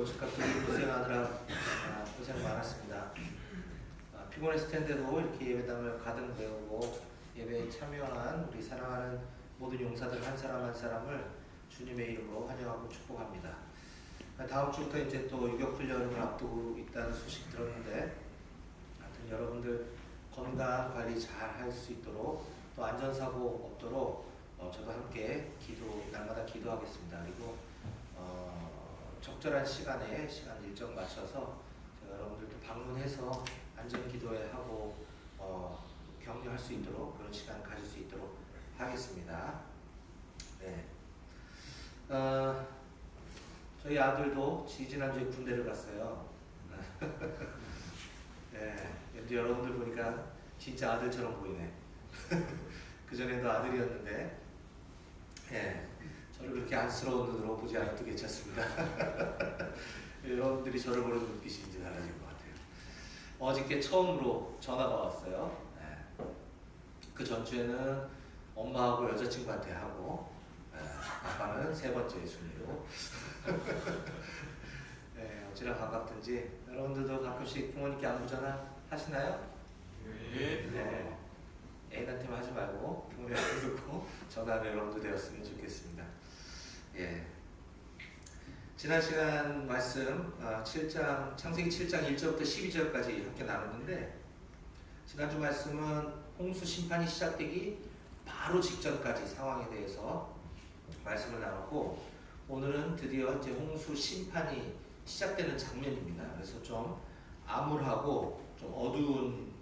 즉각적인 고생하느라 고생 많았습니다. 피곤했을 텐데도 이렇게 예배당을 가득 메우고 예배에 참여한 우리 사랑하는 모든 용사들 한 사람 한 사람을 주님의 이름으로 환영하고 축복합니다. 다음 주부터 이제 또 유격훈련을 앞두고 있다는 소식 들었는데, 하여튼 여러분들 건강 관리 잘 할 수 있도록 또 안전사고 없도록 저도 함께 날마다 기도하겠습니다. 그리고 적절한 시간 일정 맞춰서 제가 여러분들도 방문해서 안전 기도회 하고 격려할 수 있도록 그런 시간 가질 수 있도록 하겠습니다. 네. 저희 아들도 지난주에 군대를 갔어요. 네. 이제 여러분들 보니까 진짜 아들처럼 보이네. 그전에도 아들이었는데, 네. 저를 그렇게 안쓰러운 눈으로 보지 않아도 괜찮습니다. 여러분들이 저를 보는 눈빛이 이제 달라진 것 같아요. 어저께 처음으로 전화가 왔어요. 네. 그 전주에는 엄마하고 여자친구한테 하고, 아빠는 세 번째 순위로. 네, 어찌나 반갑든지 여러분들도 가끔씩 부모님께 안부 전화 하시나요? 네. 네. 애인한테만 하지 말고 부모님한테 듣고 전화를 여러분도 되었으면 좋겠습니다. 예. 지난 시간 말씀 창세기 7장 1절부터 12절까지 함께 나눴는데, 지난주 말씀은 홍수 심판이 시작되기 바로 직전까지 상황에 대해서 말씀을 나눴고, 오늘은 드디어 이제 홍수 심판이 시작되는 장면입니다. 그래서 좀 암울하고 좀 어두운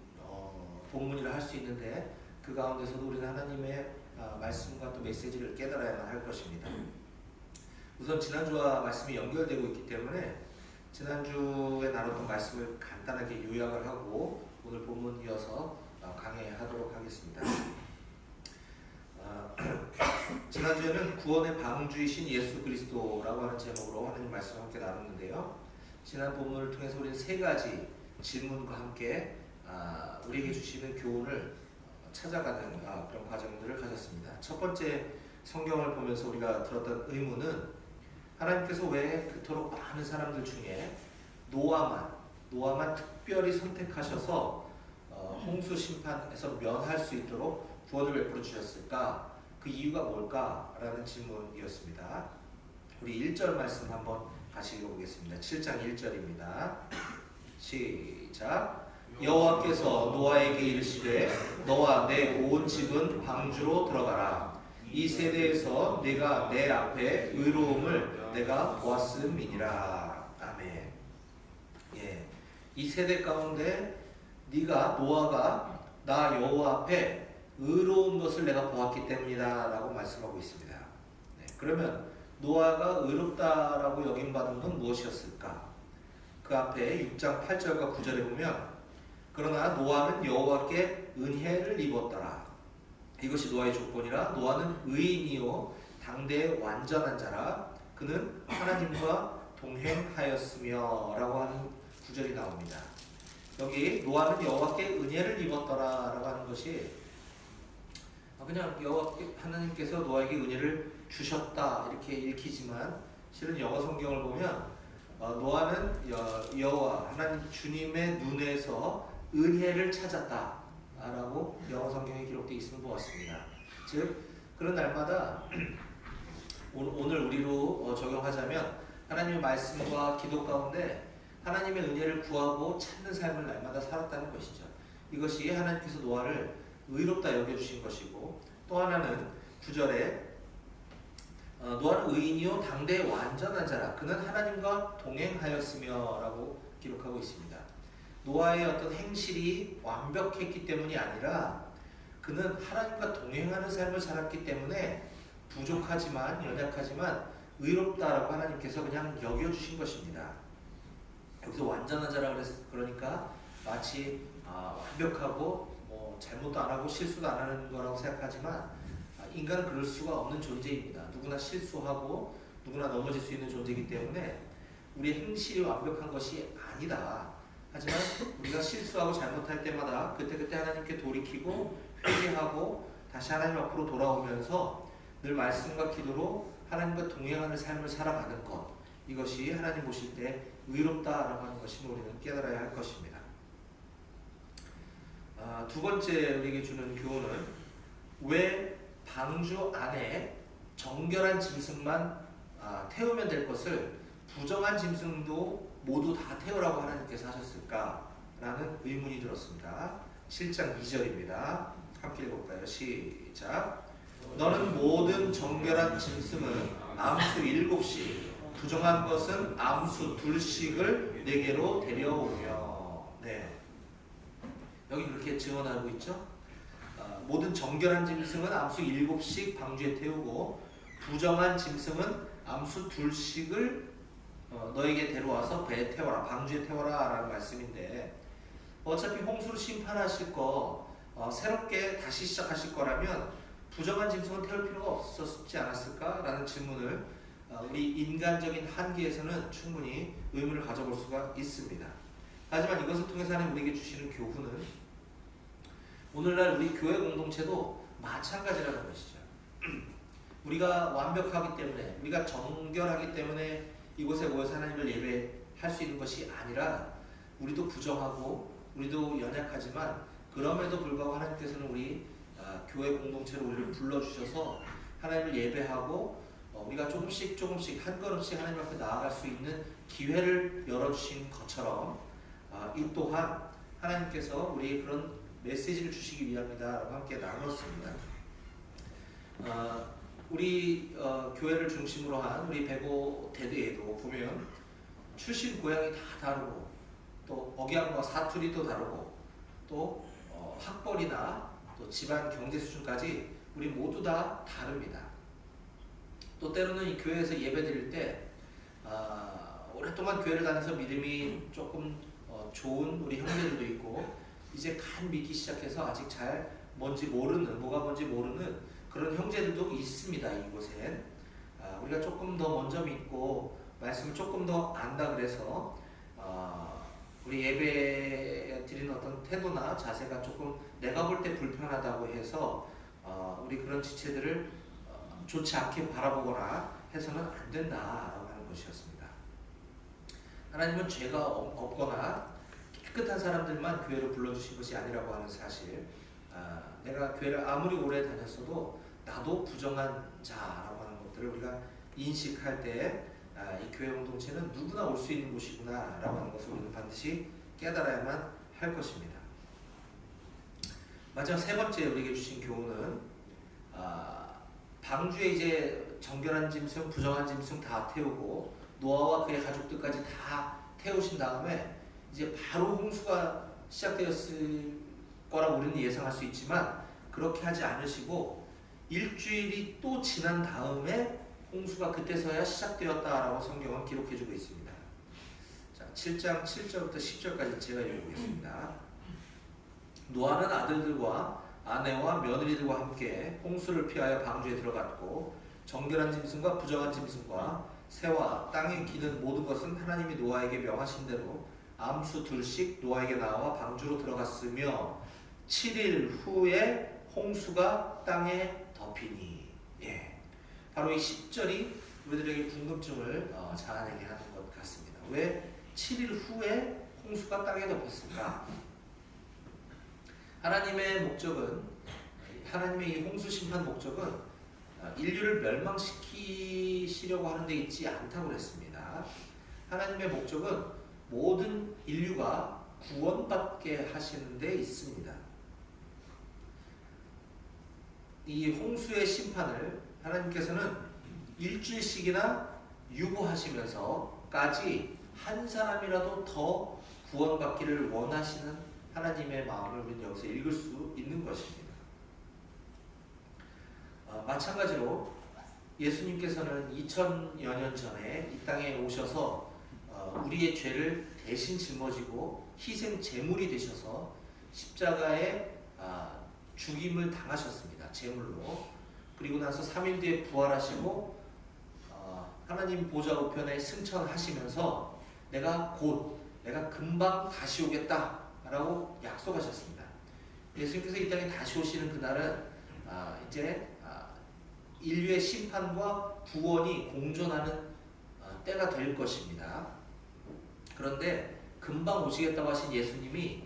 본문이라 할 수 있는데, 그 가운데서도 우리는 하나님의 말씀과 또 메시지를 깨달아야만 할 것입니다. 우선 지난주와 말씀이 연결되고 있기 때문에 지난주에 나눴던 말씀을 간단하게 요약을 하고 오늘 본문 이어서 강해하도록 하겠습니다. 지난주에는 구원의 방주이신 예수 그리스도라고 하는 제목으로 하나님 말씀을 함께 나눴는데요. 지난 본문을 통해서 우리는 세 가지 질문과 함께 우리에게 주시는 교훈을 찾아가는 그런 과정들을 가졌습니다. 첫 번째, 성경을 보면서 우리가 들었던 의문은, 하나님께서 왜 그토록 많은 사람들 중에 노아만 특별히 선택하셔서 홍수 심판에서 면할 수 있도록 구원을 베풀어 주셨을까? 그 이유가 뭘까? 라는 질문이었습니다. 우리 1절 말씀 한번 같이 읽어보겠습니다. 7장 1절입니다. 시작. 여호와께서 노아에게 이르시되 너와 내 온 집은 방주로 들어가라. 이 세대에서 내가 내 앞에 의로움을 내가 보았음이니라. 아멘. 예, 이 세대 가운데 노아가 나 여호와 앞에 의로운 것을 내가 보았기 때문이다 라고 말씀하고 있습니다. 네, 그러면 노아가 의롭다라고 여김받은 건 무엇이었을까? 그 앞에 6장 8절과 9절에 보면, 그러나 노아는 여호와께 은혜를 입었더라. 이것이 노아의 조건이라. 노아는 의인이요 당대의 완전한 자라. 그는 하나님과 동행하였으며 라고 하는 구절이 나옵니다. 여기 노아는 여호와께 은혜를 입었더라 라고 하는 것이 그냥 하나님께서 노아에게 은혜를 주셨다 이렇게 읽히지만, 실은 영어 성경을 보면 노아는 여호와 하나님 주님의 눈에서 은혜를 찾았다 라고 영어 성경에 기록되어 있음을 보았습니다. 즉 그런 날마다 오늘 우리로 적용하자면, 하나님의 말씀과 기도 가운데 하나님의 은혜를 구하고 찾는 삶을 날마다 살았다는 것이죠. 이것이 하나님께서 노아를 의롭다 여겨주신 것이고, 또 하나는 9절에 노아는 의인이요 당대의 완전한 자라. 그는 하나님과 동행하였으며 라고 기록하고 있습니다. 노아의 어떤 행실이 완벽했기 때문이 아니라 그는 하나님과 동행하는 삶을 살았기 때문에 부족하지만 연약하지만 의롭다라고 하나님께서 그냥 여겨주신 것입니다. 여기서 완전한 자라 그러니까 마치 완벽하고 잘못도 안 하고 실수도 안 하는 거라고 생각하지만, 인간은 그럴 수가 없는 존재입니다. 누구나 실수하고 누구나 넘어질 수 있는 존재이기 때문에 우리의 행실이 완벽한 것이 아니다. 하지만 우리가 실수하고 잘못할 때마다 그때 하나님께 돌이키고 회개하고 다시 하나님 앞으로 돌아오면서 늘 말씀과 기도로 하나님과 동행하는 삶을 살아가는 것, 이것이 하나님 보실 때 의롭다라고 하는 것을 우리는 깨달아야 할 것입니다. 두 번째 우리에게 주는 교훈은 왜 방주 안에 정결한 짐승만 태우면 될 것을 부정한 짐승도 모두 다 태우라고 하나님께서 하셨을까라는 의문이 들었습니다. 7장 2절입니다. 함께 읽어볼까요? 시작. 너는 모든 정결한 짐승은 암수 7씩 부정한 것은 암수 2씩을 내게로 데려오며. 네. 여기 그렇게 증언하고 있죠. 모든 정결한 짐승은 암수 7씩 방주에 태우고 부정한 짐승은 암수 2씩을 너에게 데려와서 배에 태워라, 방주에 태워라 라는 말씀인데, 어차피 홍수를 심판하실 거 새롭게 다시 시작하실 거라면 부정한 짐승은 태울 필요가 없었지 않았을까? 라는 질문을 우리 인간적인 한계에서는 충분히 의문을 가져볼 수가 있습니다. 하지만 이것을 통해서 하나님 우리에게 주시는 교훈은 오늘날 우리 교회 공동체도 마찬가지라는 것이죠. 우리가 완벽하기 때문에, 우리가 정결하기 때문에 이곳에 모여서 하나님을 예배할 수 있는 것이 아니라 우리도 부정하고 우리도 연약하지만 그럼에도 불구하고 하나님께서는 우리 교회 공동체로 우리를 불러주셔서 하나님을 예배하고 우리가 조금씩 한 걸음씩 하나님 앞에 나아갈 수 있는 기회를 열어주신 것처럼 이 또한 하나님께서 우리의 그런 메시지를 주시기 위함이다 라고 함께 나눴습니다. 우리 교회를 중심으로 한 우리 배고 대대에도 보면 출신 고향이 다 다르고 또 억양과 사투리도 다르고 또 학벌이나 또 집안 경제 수준까지 우리 모두 다 다릅니다. 또 때로는 이 교회에서 예배드릴 때 오랫동안 교회를 다녀서 믿음이 조금 좋은 우리 형제들도 있고 이제 간 믿기 시작해서 아직 잘 뭔지 모르는, 뭐가 뭔지 모르는 그런 형제들도 있습니다. 이곳엔 우리가 조금 더 먼저 믿고 말씀을 조금 더 안다 그래서 우리 예배 드리는 어떤 태도나 자세가 조금 내가 볼 때 불편하다고 해서 우리 그런 지체들을 좋지 않게 바라보거나 해서는 안 된다라고 하는 것이었습니다. 하나님은 죄가 없거나 깨끗한 사람들만 교회로 불러주신 것이 아니라고 하는 사실, 내가 교회를 아무리 오래 다녔어도 나도 부정한 자라고 하는 것들을 우리가 인식할 때 이 교회 공동체는 누구나 올 수 있는 곳이구나 라고 하는 것을 우리는 반드시 깨달아야만 할 것입니다. 마지막 세 번째 우리에게 주신 교훈은 방주에 이제 정결한 짐승, 부정한 짐승 다 태우고 노아와 그의 가족들까지 다 태우신 다음에 이제 바로 홍수가 시작되었을 거라고 우리는 예상할 수 있지만 그렇게 하지 않으시고 일주일이 또 지난 다음에 홍수가 그때서야 시작되었다라고 성경은 기록해주고 있습니다. 자, 7장 7절부터 10절까지 제가 읽어보겠습니다. 노아는 아들들과 아내와 며느리들과 함께 홍수를 피하여 방주에 들어갔고 정결한 짐승과 부정한 짐승과 새와 땅에 기는 모든 것은 하나님이 노아에게 명하신 대로 암수 2씩 노아에게 나와 방주로 들어갔으며 7일 후에 홍수가 땅에 덮이니. 바로 이 10절이 우리들에게 궁금증을 자아내게 하는 것 같습니다. 왜 7일 후에 홍수가 땅에 덮였을까? 하나님의 목적은, 하나님의 이 홍수 심판 목적은 인류를 멸망시키시려고 하는 데 있지 않다고 그랬습니다. 하나님의 목적은 모든 인류가 구원받게 하시는 데 있습니다. 이 홍수의 심판을 하나님께서는 일주일씩이나 유보하시면서까지 한 사람이라도 더 구원받기를 원하시는 하나님의 마음을 우리는 여기서 읽을 수 있는 것입니다. 마찬가지로 예수님께서는 2000여 년 전에 이 땅에 오셔서 우리의 죄를 대신 짊어지고 희생 제물이 되셔서 십자가에 죽임을 당하셨습니다. 제물로. 그리고 나서 3일 뒤에 부활하시고 하나님 보좌 우편에 승천하시면서 내가 금방 다시 오겠다 라고 약속하셨습니다. 예수님께서 이 땅에 다시 오시는 그날은 이제 인류의 심판과 구원이 공존하는 때가 될 것입니다. 그런데 금방 오시겠다고 하신 예수님이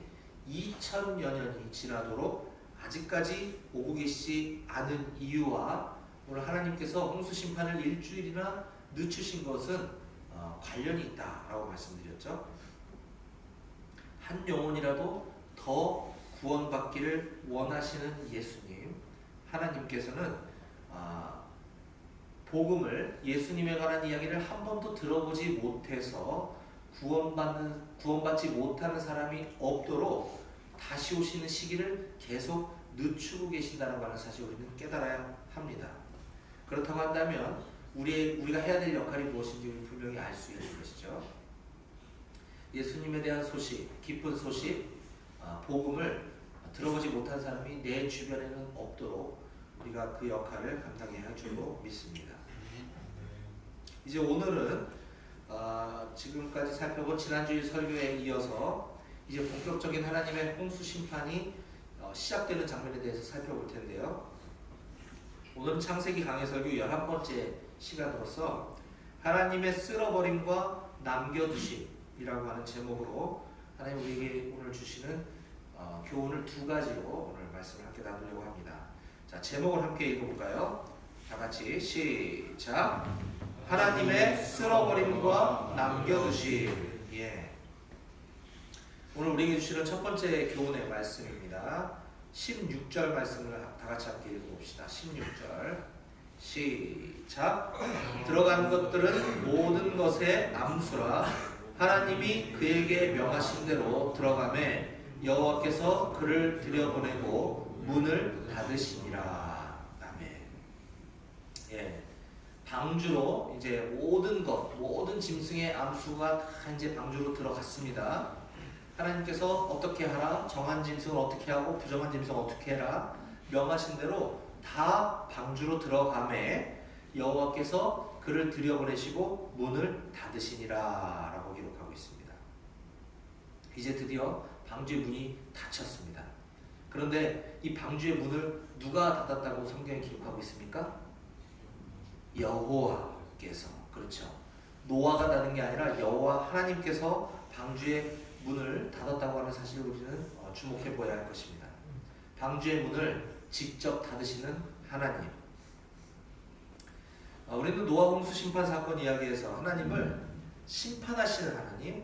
2000여 년이 지나도록 아직까지 오고 계시지 않은 이유와 오늘 하나님께서 홍수 심판을 일주일이나 늦추신 것은 관련이 있다라고 말씀드렸죠. 한 영혼이라도 더 구원받기를 원하시는 예수님, 하나님께서는 복음을, 예수님에 관한 이야기를 한 번도 들어보지 못해서 구원받지 못하는 사람이 없도록 다시 오시는 시기를 계속 늦추고 계신다는 것을 사실 우리는 깨달아야 합니다. 그렇다고 한다면 우리가 해야 될 역할이 무엇인지 우리 분명히 알 수 있는 것이죠. 예수님에 대한 소식, 기쁜 소식, 복음을 들어보지 못한 사람이 내 주변에는 없도록 우리가 그 역할을 감당해야 할 줄로 믿습니다. 이제 오늘은 지금까지 살펴본 지난주의 설교에 이어서 이제 본격적인 하나님의 홍수 심판이 시작되는 장면에 대해서 살펴볼 텐데요. 오늘은 창세기 강해 설교 11번째 시간으로서 하나님의 쓸어버림과 남겨두심이라고 하는 제목으로 하나님 우리에게 오늘 주시는 교훈을 두 가지로 오늘 말씀을 함께 나누려고 합니다. 자, 제목을 함께 읽어볼까요? 다 같이 시작. 하나님의 쓸어버림과 남겨두심. 예. 오늘 우리에게 주시는 첫 번째 교훈의 말씀입니다. 16절 말씀을 다 같이 함께 읽어봅시다. 16절 시작. 들어간 것들은 모든 것의 암수라 하나님이 그에게 명하신 대로 들어가매 여호와께서 그를 들여보내고 문을 닫으시니라. 아멘. 예. 방주로 이제 모든 짐승의 암수가 다 이제 방주로 들어갔습니다. 하나님께서 어떻게 하라, 정한 짐승을 어떻게 하고 부정한 짐승을 어떻게 해라 명하신 대로 다 방주로 들어가매 여호와께서 그를 들여보내시고 문을 닫으시니라 라고 기록하고 있습니다. 이제 드디어 방주의 문이 닫혔습니다. 그런데 이 방주의 문을 누가 닫았다고 성경에 기록하고 있습니까? 여호와께서. 그렇죠. 노아가 닫은 게 아니라 여호와 하나님께서 방주의 문을 닫았다고 하는 사실을 우리는 주목해 보아야 할 것입니다. 방주의 문을 직접 닫으시는 하나님. 우리는 노아 홍수 심판 사건 이야기에서 하나님을 심판하시는 하나님,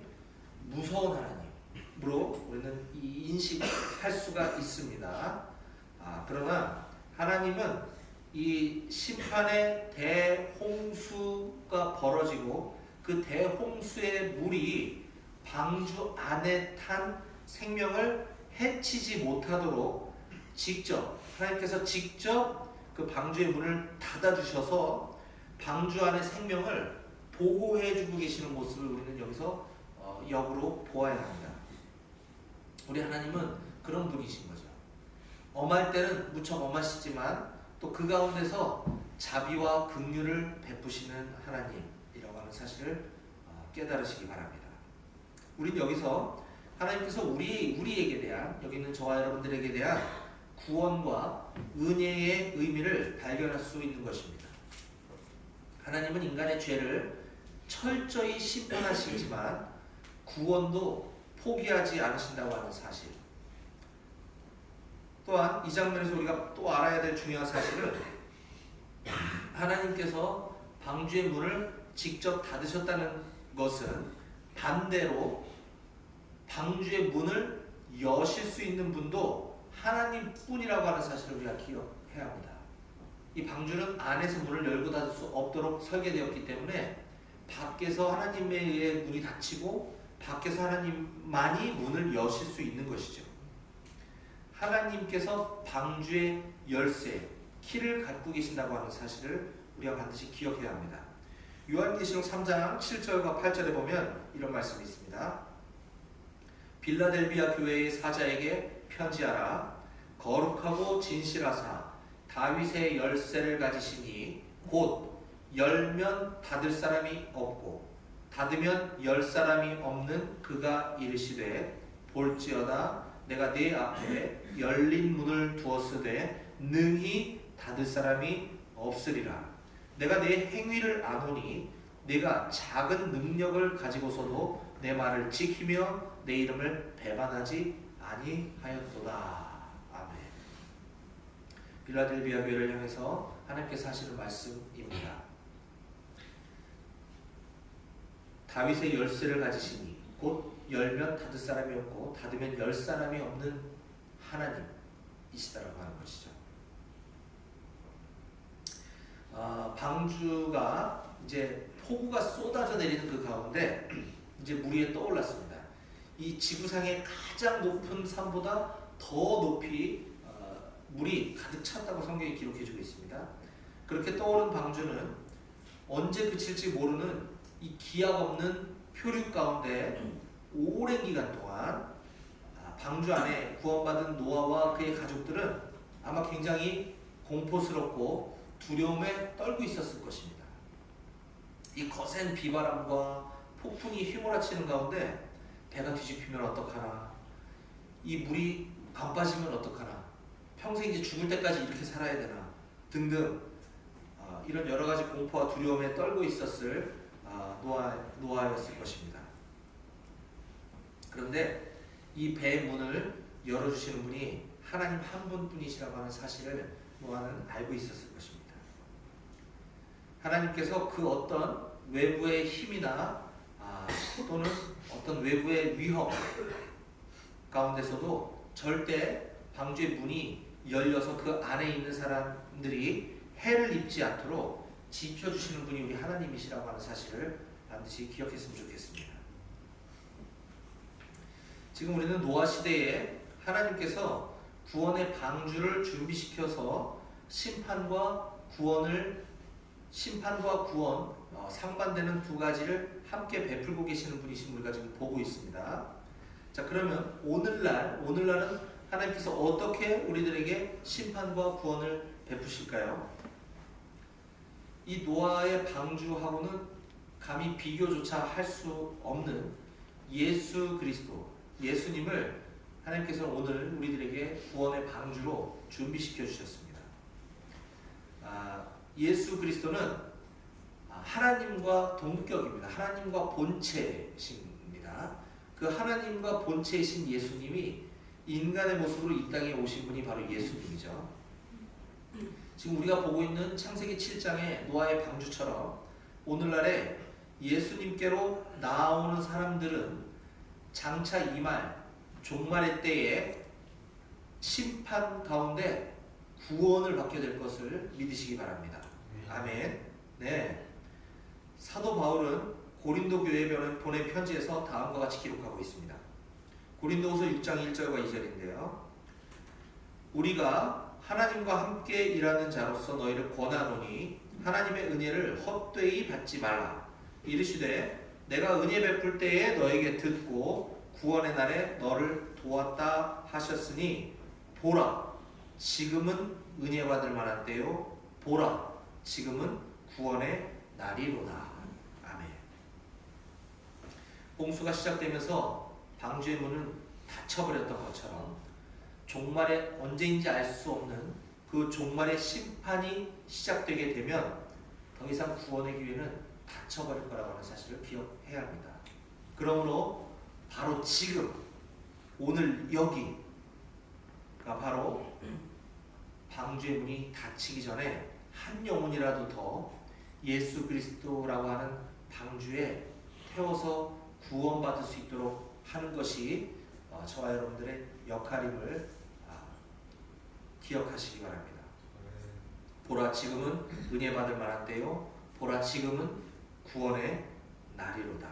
무서운 하나님으로 우리는 인식할 수가 있습니다. 그러나 하나님은 이 심판의 대홍수가 벌어지고 그 대홍수의 물이 방주 안에 탄 생명을 해치지 못하도록 하나님께서 직접 그 방주의 문을 닫아주셔서 방주 안의 생명을 보호해주고 계시는 모습을 우리는 여기서 역으로 보아야 합니다. 우리 하나님은 그런 분이신 거죠. 엄할 때는 무척 엄하시지만 또 그 가운데서 자비와 긍휼을 베푸시는 하나님이라고 하는 사실을 깨달으시기 바랍니다. 우린 여기서 하나님께서 우리에게 대한, 여기 있는 저와 여러분들에게 대한 구원과 은혜의 의미를 발견할 수 있는 것입니다. 하나님은 인간의 죄를 철저히 심판하시지만 구원도 포기하지 않으신다고 하는 사실. 또한 이 장면에서 우리가 또 알아야 될 중요한 사실은 하나님께서 방주의 문을 직접 닫으셨다는 것은 반대로 방주의 문을 여실 수 있는 분도 하나님뿐이라고 하는 사실을 우리가 기억해야 합니다. 이 방주는 안에서 문을 열고 닫을 수 없도록 설계되었기 때문에 밖에서 하나님에 의해 문이 닫히고 밖에서 하나님만이 문을 여실 수 있는 것이죠. 하나님께서 방주의 열쇠, 키를 갖고 계신다고 하는 사실을 우리가 반드시 기억해야 합니다. 요한계시록 3장 7절과 8절에 보면 이런 말씀이 있습니다. 빌라델비아 교회의 사자에게 편지하라. 거룩하고 진실하사 다윗의 열쇠를 가지시니 곧 열면 닫을 사람이 없고 닫으면 열 사람이 없는 그가 이르시되 볼지어다 내가 네 앞에 열린 문을 두었으되 능히 닫을 사람이 없으리라. 내가 네 행위를 아노니 내가 작은 능력을 가지고서도 내 말을 지키며 내 이름을 배반하지 아니하였도다. 아멘. 빌라델비아 교회를 향해서 하나님께서 하시는 말씀입니다. 다윗의 열쇠를 가지시니 곧 열면 닫을 사람이 없고 닫으면 열 사람이 없는 하나님이시다라고 하는 것이죠. 방주가 이제 폭우가 쏟아져 내리는 그 가운데 이제 물 위에 떠올랐습니다. 이 지구상의 가장 높은 산보다 더 높이 물이 가득 찼다고 성경이 기록해주고 있습니다. 그렇게 떠오른 방주는 언제 그칠지 모르는 이 기약 없는 표류 가운데 오랜 기간 동안 방주 안에 구원받은 노아와 그의 가족들은 아마 굉장히 공포스럽고 두려움에 떨고 있었을 것입니다. 이 거센 비바람과 폭풍이 휘몰아치는 가운데 배가 뒤집히면 어떡하나, 이 물이 안 빠지면 어떡하나, 평생 이제 죽을 때까지 이렇게 살아야 되나 등등 이런 여러 가지 공포와 두려움에 떨고 있었을 노아였을 것입니다. 그런데 이 배의 문을 열어주시는 분이 하나님 한 분뿐이시라고 하는 사실을 노아는 알고 있었을 것입니다. 하나님께서 그 어떤 외부의 힘이나 또는 어떤 외부의 위험 가운데서도 절대 방주의 문이 열려서 그 안에 있는 사람들이 해를 입지 않도록 지켜주시는 분이 우리 하나님이시라고 하는 사실을 반드시 기억했으면 좋겠습니다. 지금 우리는 노아 시대에 하나님께서 구원의 방주를 준비시켜서 심판과 구원 상반되는 두 가지를 함께 베풀고 계시는 분이신 우리가 지금 보고 있습니다. 자, 그러면 오늘날은 하나님께서 어떻게 우리들에게 심판과 구원을 베푸실까요? 이 노아의 방주하고는 감히 비교조차 할 수 없는 예수 그리스도, 예수님을 하나님께서 오늘 우리들에게 구원의 방주로 준비시켜 주셨습니다. 예수 그리스도는 하나님과 동격입니다. 하나님과 본체이십니다. 그 하나님과 본체이신 예수님이 인간의 모습으로 이 땅에 오신 분이 바로 예수님이죠. 지금 우리가 보고 있는 창세기 7장의 노아의 방주처럼 오늘날에 예수님께로 나오는 사람들은 장차 임할 종말의 때에 심판 가운데 구원을 받게 될 것을 믿으시기 바랍니다. 아멘. 네. 사도 바울은 고린도 교회에 보낸 편지에서 다음과 같이 기록하고 있습니다. 고린도후서 6장 1절과 2절인데요. 우리가 하나님과 함께 일하는 자로서 너희를 권하노니 하나님의 은혜를 헛되이 받지 말라. 이르시되 내가 은혜 베풀 때에 너에게 듣고 구원의 날에 너를 도왔다 하셨으니 보라 지금은 은혜 받을 만한 때요 보라 지금은 구원의 날이로다. 아멘. 홍수가 시작되면서 방주의 문은 닫혀버렸던 것처럼 종말에 언제인지 알 수 없는 그 종말의 심판이 시작되게 되면 더 이상 구원의 기회는 닫혀버릴 거라고 하는 사실을 기억해야 합니다. 그러므로 바로 지금 오늘 여기가 바로 방주의 문이 닫히기 전에 한 영혼이라도 더 예수 그리스도라고 하는 방주에 태워서 구원받을 수 있도록 하는 것이 저와 여러분들의 역할임을 기억하시기 바랍니다. 보라 지금은 은혜 받을 만한 때요 보라 지금은 구원의 날이로다.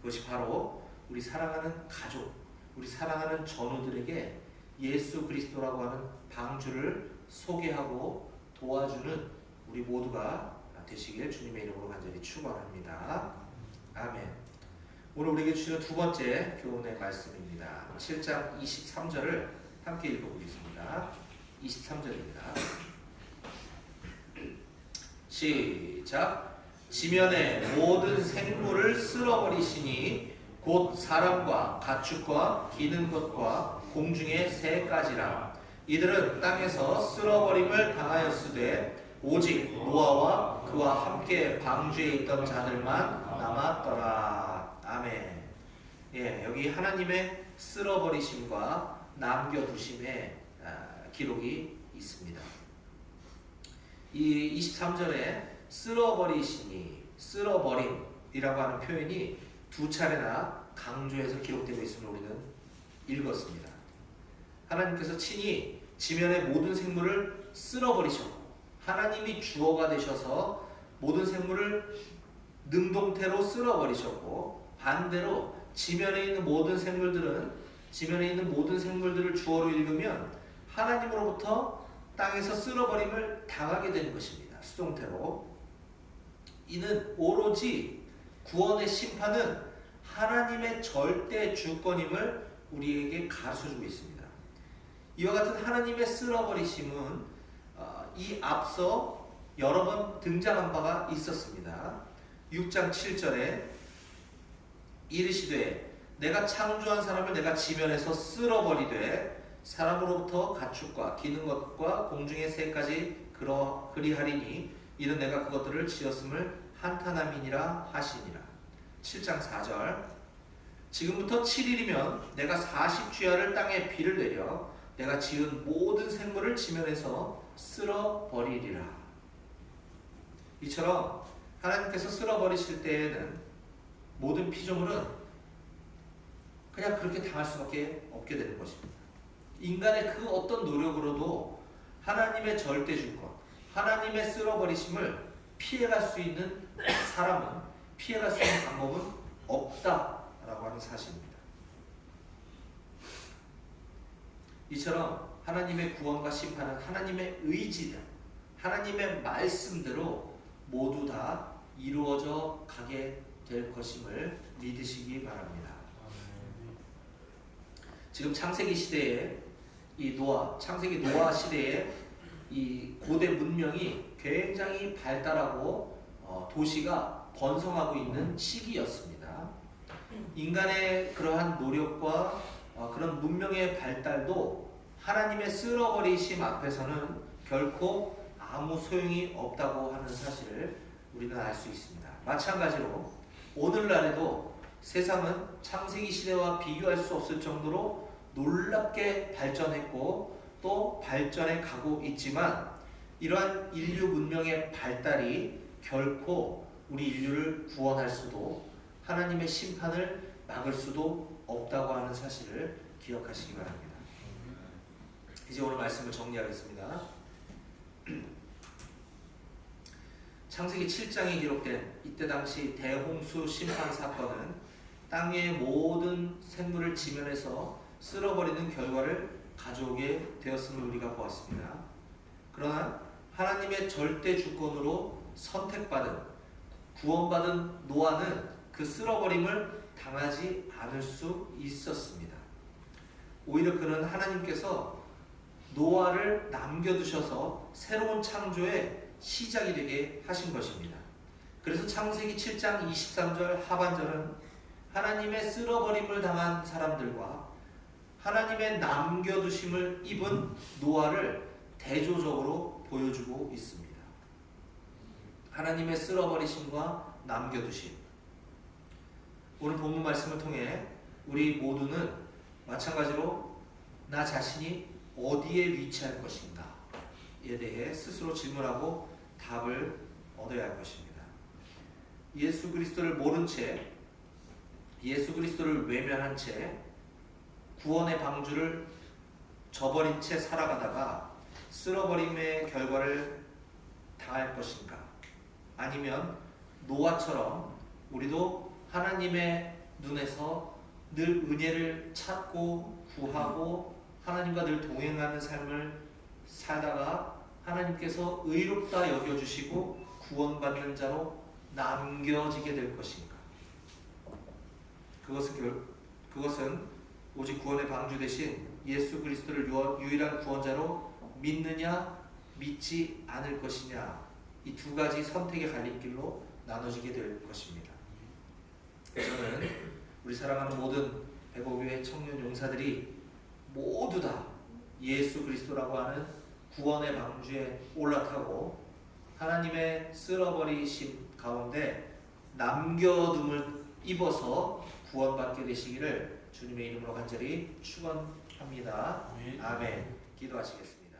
그것이 바로 우리 사랑하는 가족, 우리 사랑하는 전우들에게 예수 그리스도라고 하는 방주를 소개하고 도와주는 우리 모두가 되시길 주님의 이름으로 간절히 축원합니다. 아멘. 오늘 우리에게 주시는 두 번째 교훈의 말씀입니다. 7장 23절을 함께 읽어보겠습니다. 23절입니다. 시작. 지면의 모든 생물을 쓸어버리시니 곧 사람과 가축과 기는 것과 공중의 새까지라. 이들은 땅에서 쓸어버림을 당하였으되 오직 노아와 그와 함께 방주에 있던 자들만 남았더라. 아멘. 예, 여기 하나님의 쓸어버리심과 남겨두심의 기록이 있습니다. 이 23절에 쓸어버리시니, 쓸어버림이라고 하는 표현이 두 차례나 강조해서 기록되고 있음을 우리는 읽었습니다. 하나님께서 친히 지면의 모든 생물을 쓸어버리셨고, 하나님이 주어가 되셔서 모든 생물을 능동태로 쓸어버리셨고, 반대로 지면에 있는 모든 생물들을 주어로 읽으면 하나님으로부터 땅에서 쓸어버림을 당하게 되는 것입니다. 수동태로. 이는 오로지 구원의 심판은 하나님의 절대 주권임을 우리에게 가르쳐주고 있습니다. 이와 같은 하나님의 쓸어버리심은 이 앞서 여러 번 등장한 바가 있었습니다. 6장 7절에 이르시되 내가 창조한 사람을 내가 지면에서 쓸어버리되 사람으로부터 가축과 기는 것과 공중의 새까지 그리하리니 이는 내가 그것들을 지었음을 한탄함이니라 하시니라. 7장 4절 지금부터 7일이면 내가 40주야를 땅에 비를 내려 내가 지은 모든 생물을 지면에서 쓸어버리리라. 이처럼 하나님께서 쓸어버리실 때에는 모든 피조물은 그냥 그렇게 당할 수밖에 없게 되는 것입니다. 인간의 그 어떤 노력으로도 하나님의 절대 주권, 하나님의 쓸어버리심을 피해갈 수 있는 사람은, 피해갈 수 있는 방법은 없다라고 하는 사실입니다. 이처럼 하나님의 구원과 심판은 하나님의 의지대로, 하나님의 말씀대로 모두 다 이루어져 가게 될 것임을 믿으시기 바랍니다. 지금 창세기 시대에 창세기 노아 시대에 이 고대 문명이 굉장히 발달하고 도시가 번성하고 있는 시기였습니다. 인간의 그러한 노력과 그런 문명의 발달도 하나님의 쓸어버리심 앞에서는 결코 아무 소용이 없다고 하는 사실을 우리는 알 수 있습니다. 마찬가지로 오늘날에도 세상은 창세기 시대와 비교할 수 없을 정도로 놀랍게 발전했고 또 발전해 가고 있지만 이러한 인류 문명의 발달이 결코 우리 인류를 구원할 수도 하나님의 심판을 막을 수도 없다고 하는 사실을 기억하시기 바랍니다. 이제 오늘 말씀을 정리하겠습니다. 창세기 7장에 기록된 이때 당시 대홍수 심판 사건은 땅의 모든 생물을 지면에서 쓸어버리는 결과를 가져오게 되었음을 우리가 보았습니다. 그러나 하나님의 절대 주권으로 선택받은, 구원받은 노아는 그 쓸어버림을 당하지 않을 수 있었습니다. 오히려 그는 하나님께서 노아를 남겨두셔서 새로운 창조의 시작이 되게 하신 것입니다. 그래서 창세기 7장 23절 하반절은 하나님의 쓸어버림을 당한 사람들과 하나님의 남겨두심을 입은 노아를 대조적으로 보여주고 있습니다. 하나님의 쓸어버리심과 남겨두심. 오늘 본문 말씀을 통해 우리 모두는 마찬가지로 나 자신이 어디에 위치할 것인가에 대해 스스로 질문하고 답을 얻어야 할 것입니다. 예수 그리스도를 모른 채, 예수 그리스도를 외면한 채 구원의 방주를 저버린 채 살아가다가 쓸어버림의 결과를 당할 것인가? 아니면 노아처럼 우리도 하나님의 눈에서 늘 은혜를 찾고 구하고 하나님과 늘 동행하는 삶을 살다가 하나님께서 의롭다 여겨주시고 구원받는 자로 남겨지게 될 것인가? 그것은 오직 구원의 방주 대신 예수 그리스도를 유일한 구원자로 믿느냐 믿지 않을 것이냐, 이 두 가지 선택의 갈림길로 나눠지게 될 것입니다. 저는 우리 사랑하는 모든 백오교회 청년 용사들이 모두 다 예수 그리스도라고 하는 구원의 방주에 올라타고 하나님의 쓸어버리심 가운데 남겨둠을 입어서 구원받게 되시기를 주님의 이름으로 간절히 축원합니다. 아멘. 기도하시겠습니다.